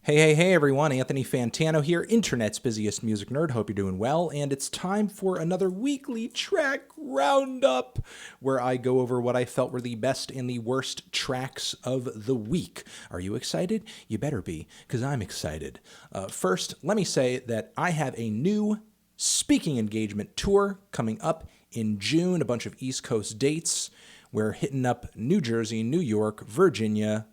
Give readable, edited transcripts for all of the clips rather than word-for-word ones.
Hey, everyone. Anthony Fantano here, internet's busiest music nerd. Hope you're doing well. And it's time for another weekly track roundup where I go over what I felt were the best and the worst tracks of the week. Are you excited? You better be, because I'm excited. First, let me say that I have a new speaking engagement tour coming up in June, a bunch of East Coast dates. We're hitting up New Jersey, New York, Virginia,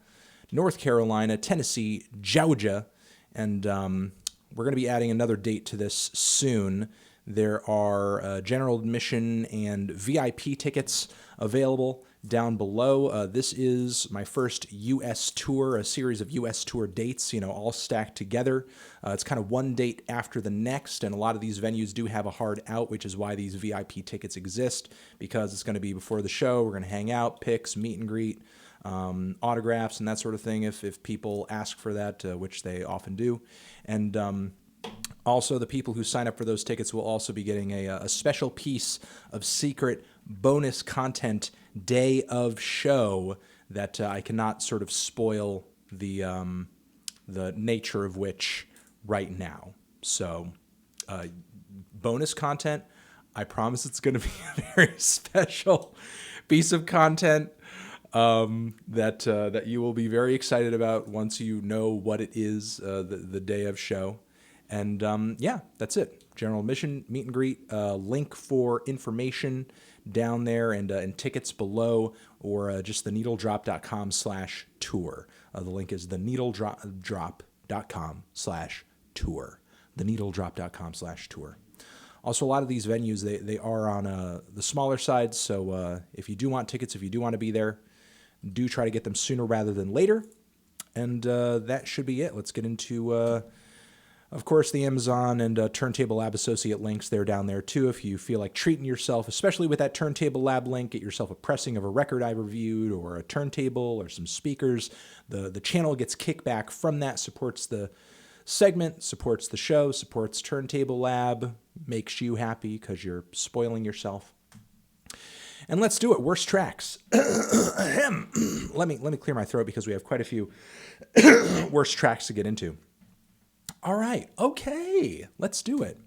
North Carolina, Tennessee, Georgia, and we're going to be adding another date to this soon. There are general admission and VIP tickets available down below. This is my first U.S. tour, a series of U.S. tour dates, all stacked together. It's kind of one date after the next, and a lot of these venues do have a hard out, which is why these VIP tickets exist, because it's going to be before the show. We're going to hang out, pics, meet and greet, autographs and that sort of thing if people ask for that, which they often do. And also the people who sign up for those tickets will also be getting a special piece of secret bonus content day of show that I cannot sort of spoil the nature of which right now. So bonus content, I promise it's going to be a very special piece of content that you will be very excited about once you know what it is, the day of show. And yeah, that's it. General admission, meet and greet, link for information down there and tickets below, or just theneedledrop.com/tour. The link is theneedledrop.com/tour. Theneedledrop.com/tour. Also, a lot of these venues, they are on the smaller side, so if you do want tickets, if you do want to be there, do try to get them sooner rather than later. And that should be it. Let's get into, of course, the Amazon and Turntable Lab Associate links. They're down there, too, if you feel like treating yourself, especially with that Turntable Lab link. Get yourself a pressing of a record I reviewed, or a turntable, or some speakers. The channel gets kickback from that, supports the segment, supports the show, supports Turntable Lab, makes you happy because you're spoiling yourself. And let's do it. Worst tracks. Let me clear my throat because we have quite a few worst tracks to get into. All right. Okay. Let's do it.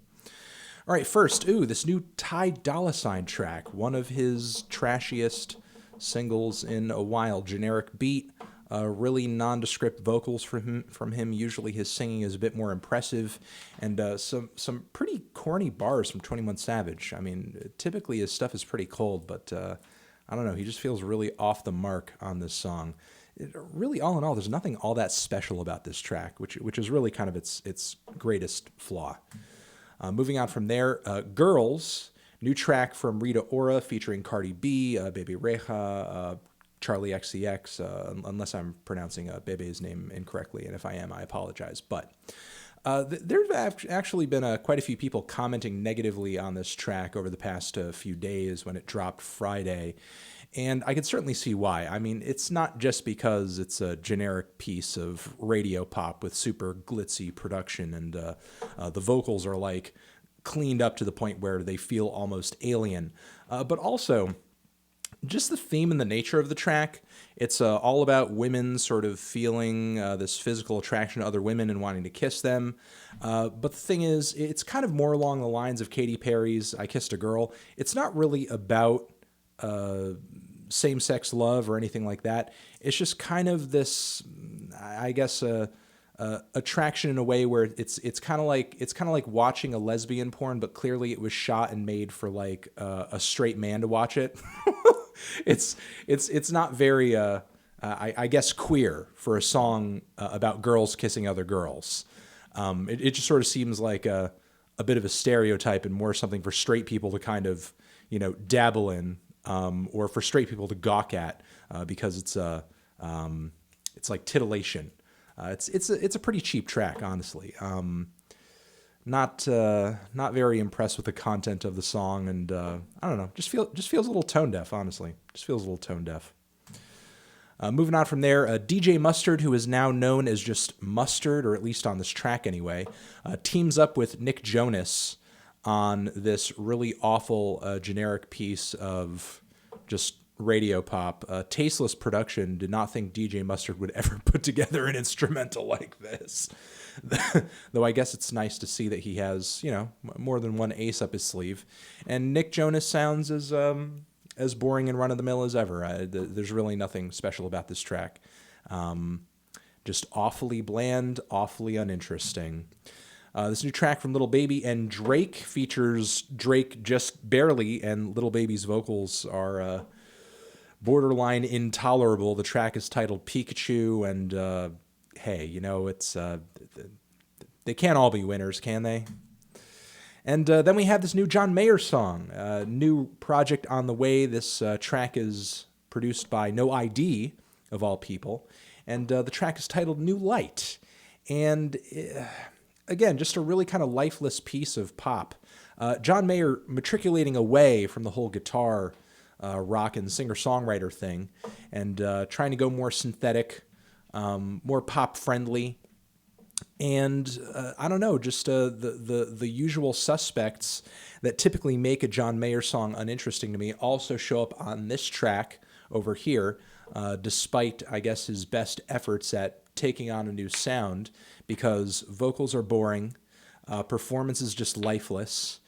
All right. First, this new Dolla track. One of his trashiest singles in a while. Generic beat. Really nondescript vocals from him. Usually his singing is a bit more impressive, and some pretty corny bars from 21 Savage. I mean, typically his stuff is pretty cold, but I don't know. He just feels really off the mark on this song. Really, all in all, there's nothing all that special about this track, which is really kind of its greatest flaw. Moving on from there, Girls, new track from Rita Ora featuring Cardi B, Bebe Rexha, Charli XCX, unless I'm pronouncing Bebe's name incorrectly, and if I am, I apologize. But there have actually been quite a few people commenting negatively on this track over the past few days when it dropped Friday, and I can certainly see why. I mean, it's not just because it's a generic piece of radio pop with super glitzy production, and the vocals are like cleaned up to the point where they feel almost alien, but also just the theme and the nature of the track. It's all about women sort of feeling this physical attraction to other women and wanting to kiss them. But the thing is, it's kind of more along the lines of Katy Perry's I Kissed a Girl. It's not really about same-sex love or anything like that. It's just kind of this, I guess, attraction in a way where it's kind of like watching a lesbian porn, but clearly it was shot and made for like a straight man to watch it. It's not very I guess queer for a song about girls kissing other girls. It just sort of seems like a bit of a stereotype and more something for straight people to kind of dabble in, or for straight people to gawk at, because it's like titillation. It's a pretty cheap track, honestly. Not very impressed with the content of the song, and I don't know, just feels a little tone deaf, honestly. Just feels a little tone deaf. Moving on from there, DJ Mustard, who is now known as just Mustard, or at least on this track anyway, teams up with Nick Jonas on this really awful generic piece of just radio pop. Tasteless production. Did not think DJ Mustard would ever put together an instrumental like this. Though I guess it's nice to see that he has, more than one ace up his sleeve. And Nick Jonas sounds as boring and run-of-the-mill as ever. There's really nothing special about this track. Just awfully bland, awfully uninteresting. This new track from Lil Baby and Drake features Drake just barely, and Lil Baby's vocals are borderline intolerable. The track is titled Pikachu, and hey, it's they can't all be winners, can they? And then we have this new John Mayer song, new project on the way. This track is produced by No ID, of all people, and the track is titled New Light. And again, just a really kind of lifeless piece of pop. John Mayer matriculating away from the whole guitar rock and singer-songwriter thing, and trying to go more synthetic, more pop-friendly. And I don't know, just the usual suspects that typically make a John Mayer song uninteresting to me also show up on this track over here, despite, I guess, his best efforts at taking on a new sound, because vocals are boring, performance is just lifeless,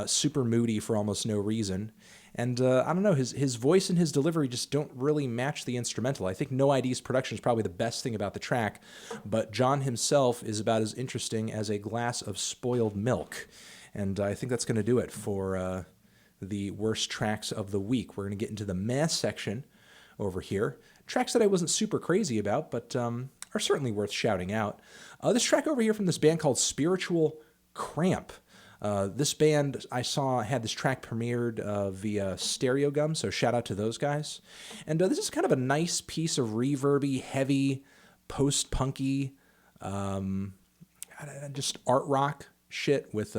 super moody for almost no reason. And I don't know, his voice and his delivery just don't really match the instrumental. I think No ID's production is probably the best thing about the track, but John himself is about as interesting as a glass of spoiled milk. And I think that's going to do it for the worst tracks of the week. We're going to get into the meh section over here. Tracks that I wasn't super crazy about, but are certainly worth shouting out. This track over here from this band called Spiritual Cramp. This band I saw had this track premiered via Stereo Gum, so shout out to those guys. And this is kind of a nice piece of reverby, heavy, post-punky, just art rock shit with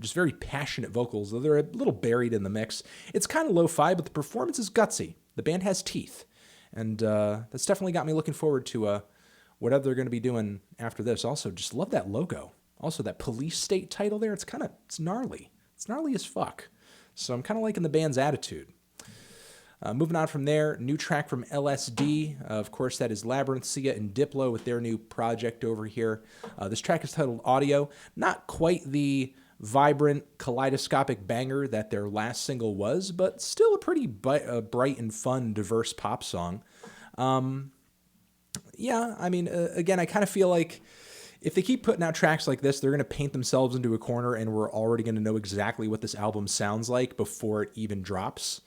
just very passionate vocals, though they're a little buried in the mix. It's kind of lo-fi, but the performance is gutsy. The band has teeth, and that's definitely got me looking forward to whatever they're going to be doing after this. Also, just love that logo. Also, that police state title there, it's gnarly. It's gnarly as fuck. So I'm kind of liking the band's attitude. Moving on from there, new track from LSD. Of course, that is Labyrinth, Sia, and Diplo with their new project over here. This track is titled Audio. Not quite the vibrant, kaleidoscopic banger that their last single was, but still a pretty bright and fun, diverse pop song. Yeah, I mean, again, I kind of feel like if they keep putting out tracks like this, they're going to paint themselves into a corner, and we're already going to know exactly what this album sounds like before it even drops.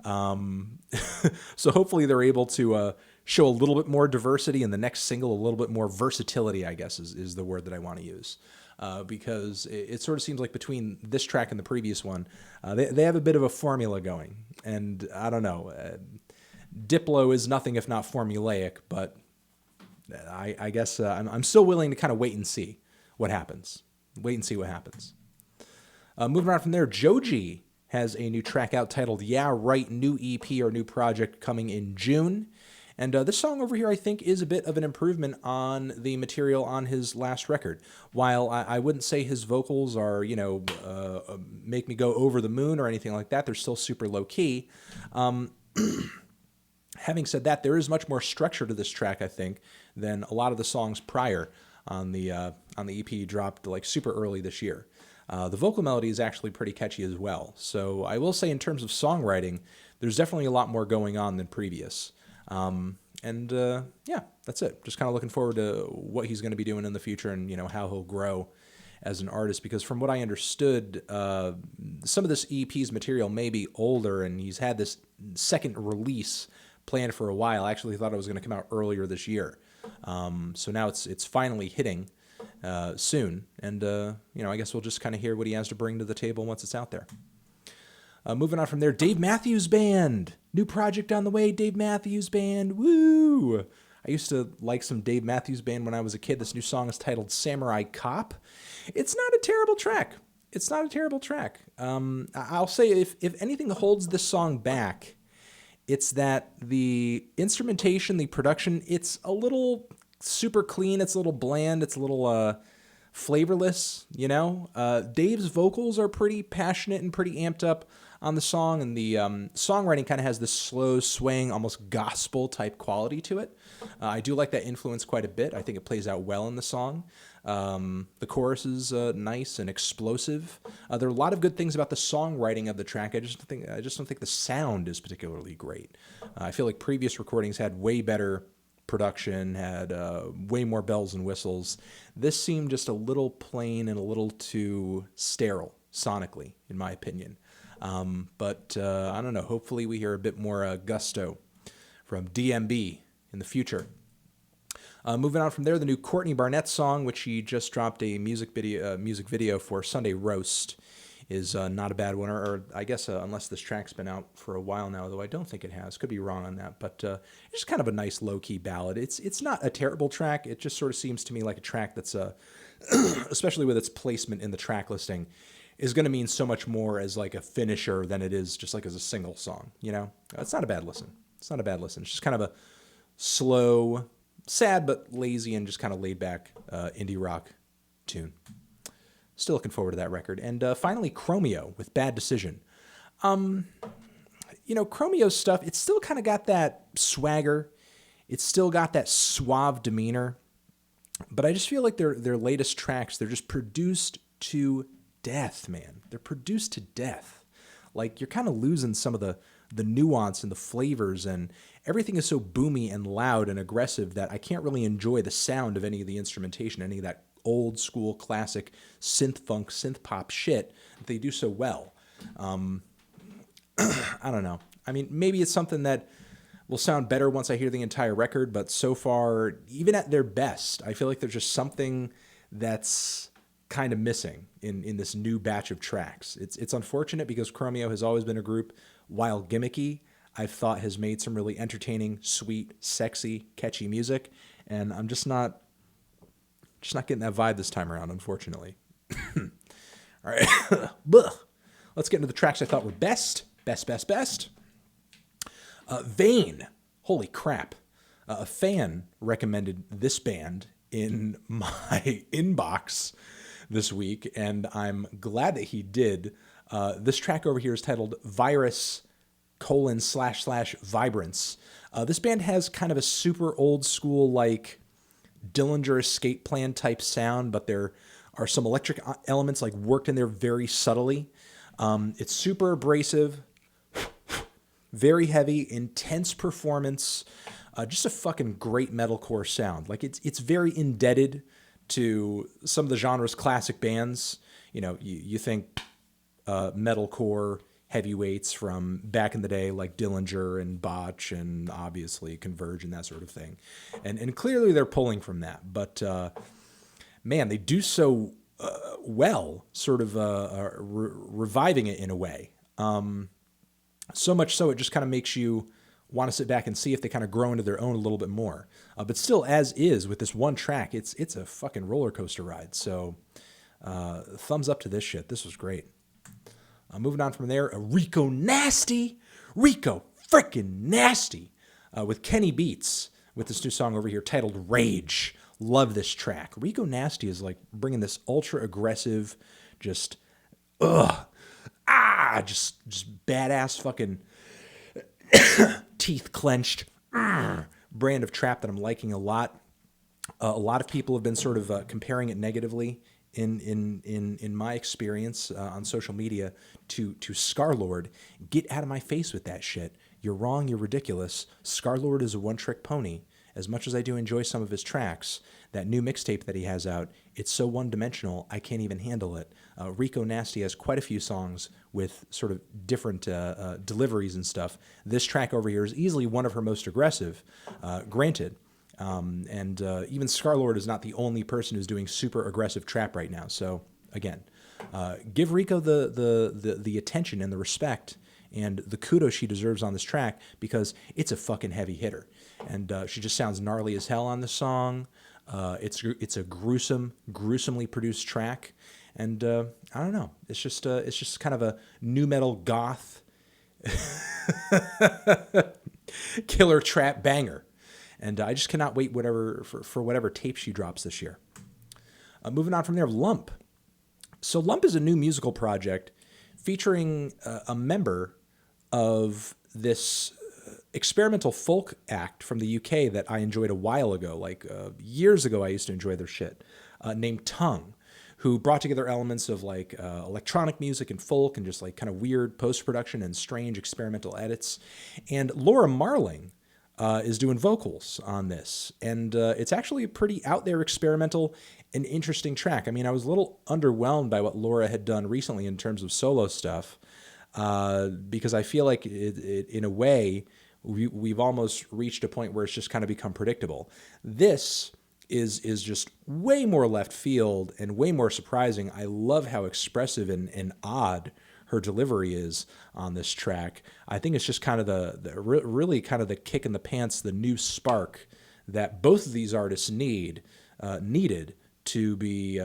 So hopefully they're able to show a little bit more diversity in the next single, a little bit more versatility, I guess is the word that I want to use. Because it sort of seems like between this track and the previous one, they have a bit of a formula going. And I don't know, Diplo is nothing if not formulaic, but I guess I'm still willing to kind of wait and see what happens. Moving on from there, Joji has a new track out titled Yeah Right, new EP or new project coming in June. And this song over here, I think, is a bit of an improvement on the material on his last record. While I wouldn't say his vocals are, make me go over the moon or anything like that, they're still super low-key. Having said that, there is much more structure to this track, I think, than a lot of the songs prior on the EP dropped like super early this year. The vocal melody is actually pretty catchy as well. So I will say in terms of songwriting, there's definitely a lot more going on than previous. Yeah, that's it. Just kind of looking forward to what he's going to be doing in the future and, how he'll grow as an artist. Because from what I understood, some of this EP's material may be older, and he's had this second release planned for a while. I actually thought it was going to come out earlier this year. So now it's finally hitting soon. And, I guess we'll just kind of hear what he has to bring to the table once it's out there. Moving on from there, Dave Matthews Band. New project on the way, Dave Matthews Band. Woo! I used to like some Dave Matthews Band when I was a kid. This new song is titled Samurai Cop. It's not a terrible track. I'll say if anything holds this song back, it's that the instrumentation, the production, it's a little super clean. It's a little bland. It's a little flavorless, Dave's vocals are pretty passionate and pretty amped up. on the song, and the songwriting kind of has this slow, swaying, almost gospel-type quality to it. I do like that influence quite a bit. I think it plays out well in the song. The chorus is nice and explosive. There are a lot of good things about the songwriting of the track. I just don't think the sound is particularly great. I feel like previous recordings had way better production, had way more bells and whistles. This seemed just a little plain and a little too sterile sonically, in my opinion. But I don't know. Hopefully we hear a bit more gusto from DMB in the future. Moving on from there, the new Courtney Barnett song, which she just dropped a music video for Sunday Roast, is not a bad one. Or I guess unless this track's been out for a while now, though I don't think it has. Could be wrong on that. But it's just kind of a nice low-key ballad. It's not a terrible track. It just sort of seems to me like a track that's, especially with its placement in the track listing, is going to mean so much more as like a finisher than it is just like as a single song. You know, it's not a bad listen. It's just kind of a slow, sad but lazy and just kind of laid back indie rock tune. Still looking forward to that record. And finally, Chromeo with Bad Decision. Chromeo's stuff, it's still kind of got that swagger. It's still got that suave demeanor. But I just feel like their latest tracks, they're just produced to death, man. They're produced to death. Like, you're kind of losing some of the nuance and the flavors, and everything is so boomy and loud and aggressive that I can't really enjoy the sound of any of the instrumentation, any of that old school classic synth funk, synth pop shit that they do so well. I don't know. I mean, maybe it's something that will sound better once I hear the entire record, but so far, even at their best, I feel like there's just something that's kind of missing in this new batch of tracks. It's unfortunate because Chromeo has always been a group, while gimmicky, I've thought has made some really entertaining, sweet, sexy, catchy music, and I'm just not getting that vibe this time around, unfortunately. All right. Let's get into the tracks I thought were best. Bein. Holy crap. A fan recommended this band in my inbox this week, and I'm glad that he did. This track over here is titled Virus: //Vibrance. This band has kind of a super old school, like, Dillinger Escape Plan type sound, but there are some electric elements like worked in there very subtly. It's super abrasive, very heavy, intense performance, just a fucking great metalcore sound. Like, it's very indebted to some of the genre's classic bands. You know, you think metalcore heavyweights from back in the day, like Dillinger and Botch and obviously Converge and that sort of thing. And clearly they're pulling from that. But, man, they do so well, sort of reviving it in a way. So much so it just kind of makes you want to sit back and see if they kind of grow into their own a little bit more. But still, as is, with this one track, it's a fucking roller coaster ride. So thumbs up to this shit. This was great. Moving on from there, Rico Nasty. Rico freaking Nasty with Kenny Beats with this new song over here titled Rage. Love this track. Rico Nasty is like bringing this ultra aggressive, just badass fucking teeth clenched brand of trap that I'm liking a lot. A lot of people have been sort of comparing it negatively in my experience on social media to Scarlord. Get out of my face with that shit. You're wrong. You're ridiculous. Scarlord is a one-trick pony. As much as I do enjoy some of his tracks, that new mixtape that he has out, it's so one-dimensional, I can't even handle it. Rico Nasty has quite a few songs with sort of different deliveries and stuff. This track over here is easily one of her most aggressive, granted. And even Scarlord is not the only person who's doing super aggressive trap right now. So, again, give Rico the attention and the respect and the kudos she deserves on this track, because it's a fucking heavy hitter. And she just sounds gnarly as hell on the song. It's a gruesomely produced track. And I don't know. It's just kind of a nu metal goth killer trap banger. And I just cannot wait for whatever tape she drops this year. Moving on from there, Lump. So Lump is a new musical project featuring a member of this experimental folk act from the UK that I enjoyed a while ago, like years ago I used to enjoy their shit, named Tongue, who brought together elements of like electronic music and folk and just like kind of weird post-production and strange experimental edits. And Laura Marling is doing vocals on this. And it's actually a pretty out there experimental and interesting track. I mean, I was a little underwhelmed by what Laura had done recently in terms of solo stuff, because I feel like in a way, we've almost reached a point where it's just kind of become predictable. This is just way more left field and way more surprising. I love how expressive and odd her delivery is on this track. I think it's just kind of really kind of the kick in the pants, the new spark that both of these artists needed to be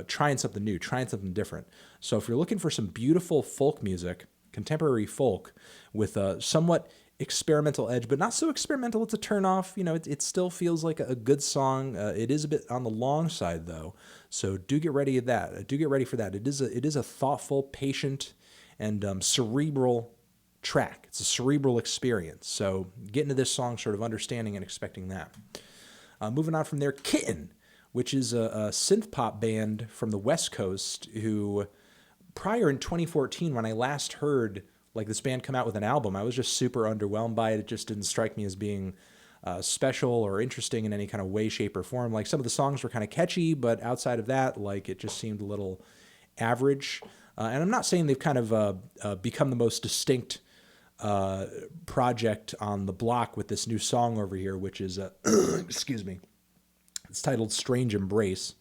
trying something new, trying something different. So if you're looking for some beautiful folk music, contemporary folk with a somewhat experimental edge, but not so experimental it's a turn off. You know, it still feels like a good song. It is a bit on the long side though, so do get ready for that. It is a thoughtful, patient, and cerebral track. It's a cerebral experience. So get into this song sort of understanding and expecting that. Moving on from there, Kitten, which is a synth pop band from the West Coast who, prior in 2014, when I last heard like this band come out with an album, I was just super underwhelmed by it. It just didn't strike me as being special or interesting in any kind of way, shape, or form. Like some of the songs were kind of catchy, but outside of that, like it just seemed a little average. And I'm not saying they've kind of become the most distinct project on the block with this new song over here, which is, excuse me, it's titled Strange Embrace.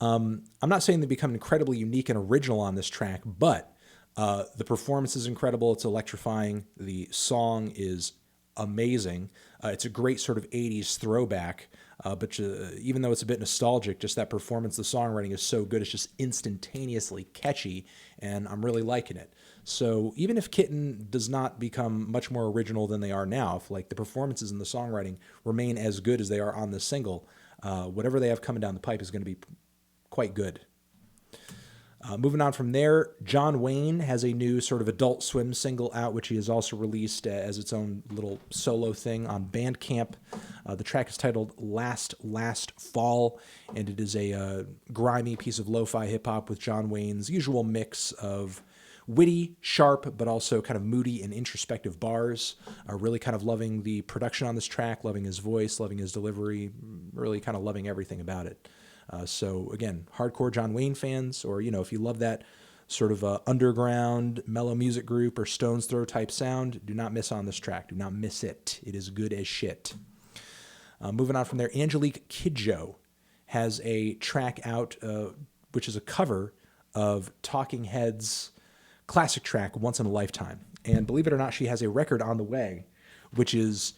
I'm not saying they become incredibly unique and original on this track, but the performance is incredible. It's electrifying. The song is amazing. It's a great sort of 80s throwback, but even though it's a bit nostalgic, just that performance, the songwriting is so good. It's just instantaneously catchy, and I'm really liking it. So even if Kitten does not become much more original than they are now, if like the performances and the songwriting remain as good as they are on this single, whatever they have coming down the pipe is going to be quite good. Moving on from there, Jonwayne has a new sort of Adult Swim single out, which he has also released as its own little solo thing on Bandcamp. The track is titled Last Fall, and it is a grimy piece of lo-fi hip-hop with Jonwayne's usual mix of witty, sharp, but also kind of moody and introspective bars. Really kind of loving the production on this track, loving his voice, loving his delivery, really kind of loving everything about it. So again, hardcore Jonwayne fans, or, you know, if you love that sort of underground mellow music group or Stone's Throw type sound, do not miss on this track. Do not miss it. It is good as shit. Moving on from there, Angelique Kidjo has a track out, which is a cover of Talking Heads' classic track, Once in a Lifetime. And believe it or not, she has a record on the way, which is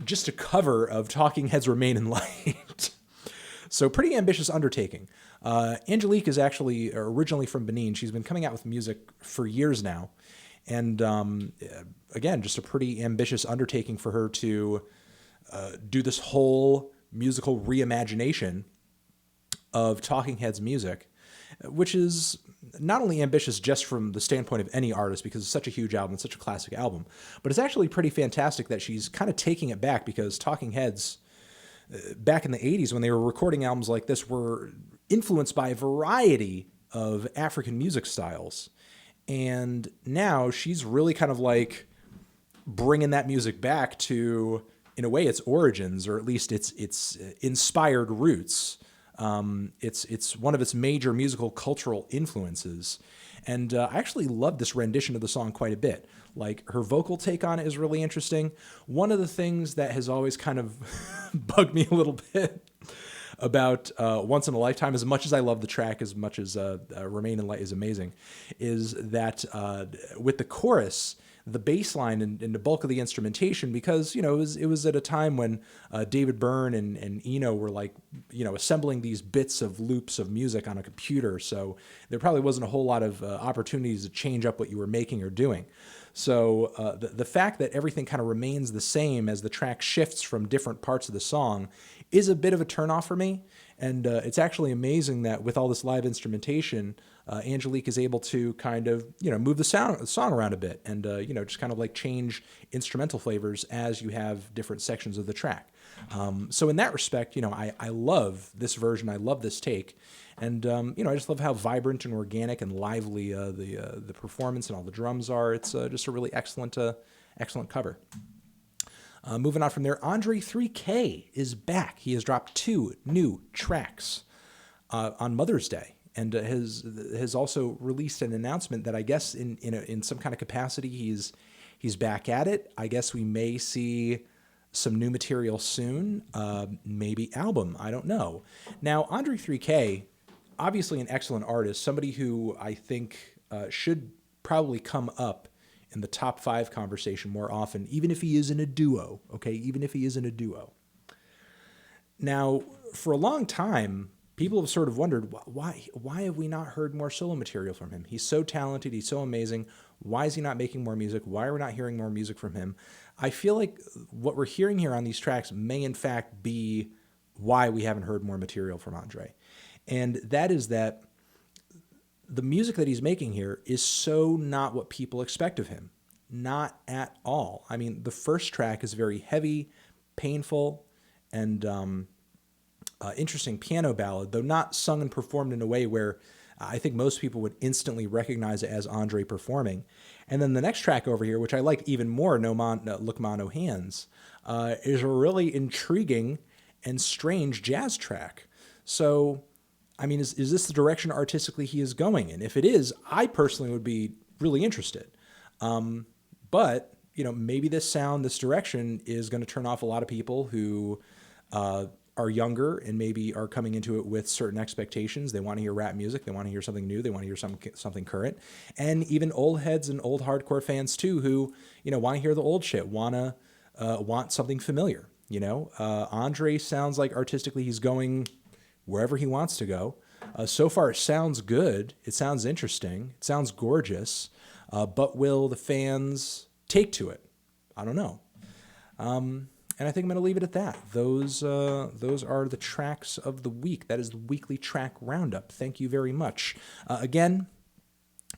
just a cover of Talking Heads' Remain in Light. So pretty ambitious undertaking. Angelique is actually originally from Benin. She's been coming out with music for years now. And again, just a pretty ambitious undertaking for her to do this whole musical reimagination of Talking Heads music, which is not only ambitious just from the standpoint of any artist, because it's such a huge album, it's such a classic album, but it's actually pretty fantastic that she's kind of taking it back, because Talking Heads back in the 80s, when they were recording albums like this, were influenced by a variety of African music styles. And now she's really kind of like bringing that music back to, in a way, its origins, or at least its inspired roots. It's one of its major musical cultural influences. And I actually love this rendition of the song quite a bit. Like, her vocal take on it is really interesting. One of the things that has always kind of bugged me a little bit about Once in a Lifetime, as much as I love the track, as much as Remain in Light is amazing, is that with the chorus, the bass line and the bulk of the instrumentation, because, you know, it was at a time when David Byrne and Eno were like, you know, assembling these bits of loops of music on a computer. So there probably wasn't a whole lot of opportunities to change up what you were making or doing. So the fact that everything kind of remains the same as the track shifts from different parts of the song is a bit of a turnoff for me. And it's actually amazing that with all this live instrumentation, Angelique is able to kind of, move the song around a bit and, just kind of like change instrumental flavors as you have different sections of the track. So in that respect, I love this version. I love this take. And, I just love how vibrant and organic and lively the performance and all the drums are. It's just a really excellent cover. Moving on from there, André 3K is back. He has dropped 2 new tracks on Mother's Day, and has also released an announcement that I guess in some kind of capacity he's back at it. I guess we may see some new material soon, maybe album. I don't know. Now, André 3K, obviously an excellent artist, somebody who I think should probably come up in the top 5 conversation more often, even if he is in a duo, okay? Even if he is in a duo. Now, for a long time, people have sort of wondered, why have we not heard more solo material from him? He's so talented, he's so amazing. Why is he not making more music? Why are we not hearing more music from him? I feel like what we're hearing here on these tracks may in fact be why we haven't heard more material from André. And that is that the music that he's making here is so not what people expect of him. Not at all. I mean, the first track is very heavy, painful, and interesting piano ballad, though not sung and performed in a way where I think most people would instantly recognize it as André performing. And then the next track over here, which I like even more, Look Ma No Hands, is a really intriguing and strange jazz track. So, I mean, is this the direction artistically he is going in? If it is, I personally would be really interested. But, maybe this direction is going to turn off a lot of people who are younger and maybe are coming into it with certain expectations. They want to hear rap music. They want to hear something new. They want to hear something current. And even old heads and old hardcore fans too, who, want to hear the old shit, want something familiar. André sounds like artistically he's going wherever he wants to go. So far, it sounds good. It sounds interesting. It sounds gorgeous. But will the fans take to it? I don't know. And I think I'm going to leave it at that. Those are the tracks of the week. That is the weekly track roundup. Thank you very much. Again,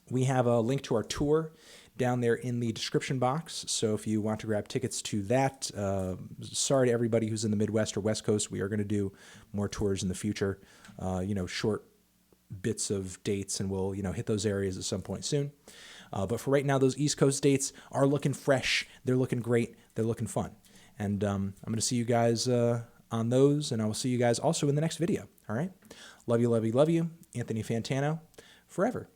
we have a link to our tour down there in the description box. So if you want to grab tickets to that, sorry to everybody who's in the Midwest or West Coast. We are going to do more tours in the future, short bits of dates, and we'll, hit those areas at some point soon. But for right now, those East Coast dates are looking fresh. They're looking great. They're looking fun. And I'm going to see you guys on those, and I will see you guys also in the next video. All right? Love you, love you, love you. Anthony Fantano, forever.